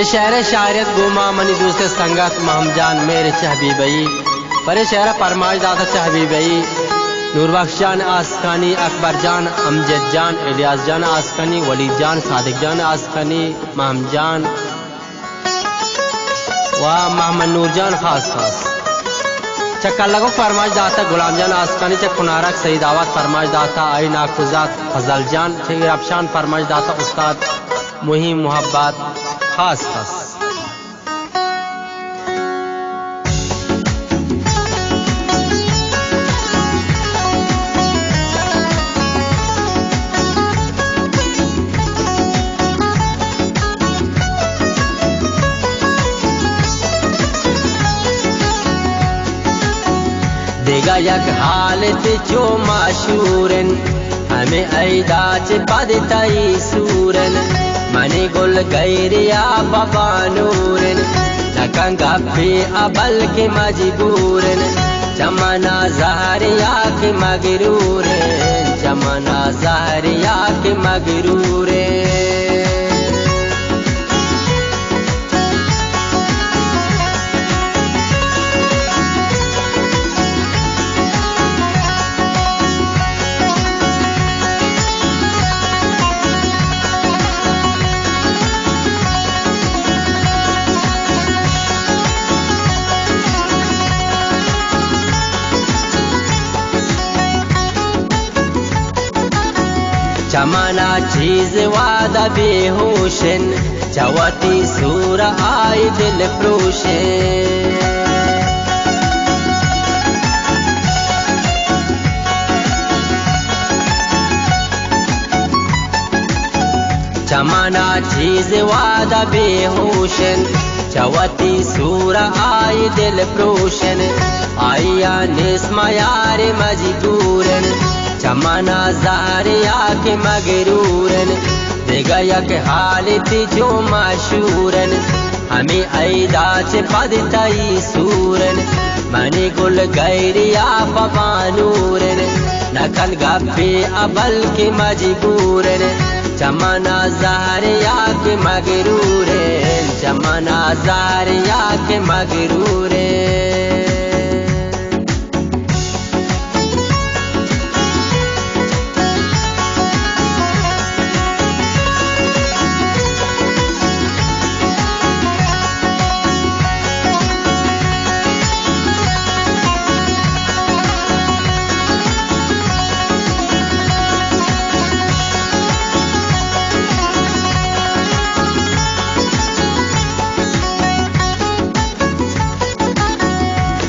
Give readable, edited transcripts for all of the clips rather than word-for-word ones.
ये शहर शायरियत गुमा मनी दूसरे संगत महमजान मेरे चहबीबई परे शहर परमाज दाता चहबीबई नूरबख्श जान आसकानी, अकबर जान, अमजद जान, इलियास जान आसकानी, वलीद जान, सादिक जान आसकानी, महमजान व मोहम्मद नूर जान खास चक्कर लगो फरमाज दाता गुलाम जान आसकानी, चक कुनारक सईद आवाद फरमाज दाता आई नाकुजात फजल जान, चक रबशान फरमाज दाता उस्ताद मुहिम मोहब्बत खास देगा यक हालत जो माशूरन हमें ऐदाच पद तई सूरन मने गुल गैरिया बाबा नूरन नकंगा पे अबल के मजबूरन जमाना ज़हरिया के मगरूरन, जमाना ज़हरिया के मगरूरन। जमाना चीज वादा बेहोशन जवाती सूर आई दिल फ्रोशन, जमाना चीज वादा बेहोशन जवाती सूर आई दिल फ्रोशन आया निस्मा यार मजबूरन जमाना ज़हरिया के मगरूरन देगा यक हालत जो माशूरन हमें ऐदाच पद तई सूरन मने गुल गैरिया पवानूरन नकन गप्पे अबल के मजबूरन जमाना ज़हरिया के मगरूरन, जमाना ज़हरिया के मगरूरन।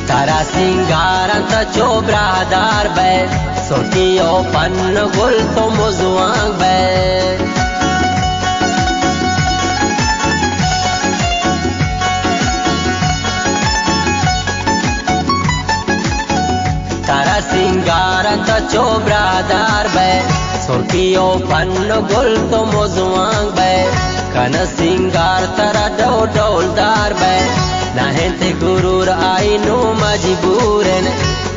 तारा सिंगारंत चोब्रादार बै सोटियो पन्न गुल तो मुजुआंग बै तारा सिंगारंत चोब्रादार बै सोटियो पन्न गुल तो मुजुआंग बै कन सिंगार तरा dough डोलदार by नहते Gurur I know मजबूरन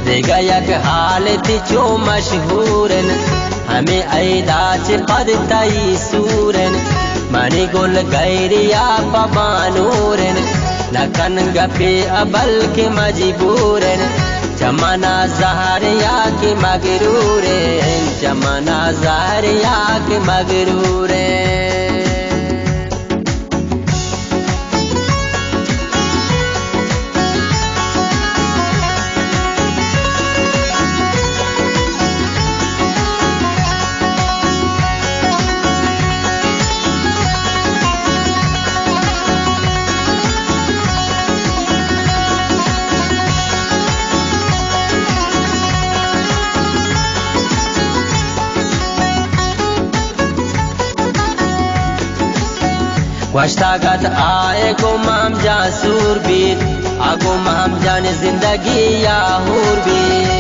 देगा यक हालत जो मशहूरन हमें ऐदाच पद तई सूरन मने गुल गैरिया पवानूरन नकन गपे अबल के मजबूरन जमाना ज़हरिया के मगरूरन, जमाना ज़हरिया के मगरूरन। वश्तागत आए गो माम जा सूर बीत आगो माम जाने जिंदगी या हूर बीत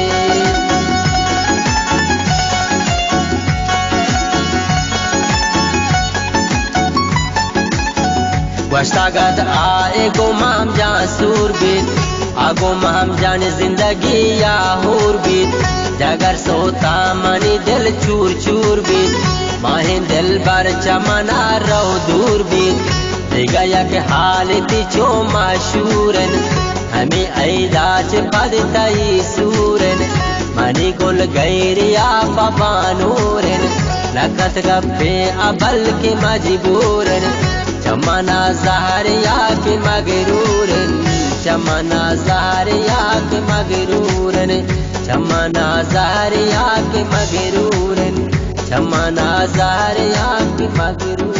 वश्तागत आए गो माम जा सूर बीत आगो माम जाने जिंदगी या हूर बीत जगर सोता मनी दिल चूर चूर बीत माहे दिल बर चमना रो दूर बीत गया के हालती चो माशूरन हमें ऐलाच बदतई सूरन मनी गुल गैरिया पबानूरन लकत गप्पे अबल के मजबूरन चमना जहरिया के मगरूरन चमना जहरिया के मगरूरन चमना जहरिया के मगरूरन चमना जहरिया के मगरूरन।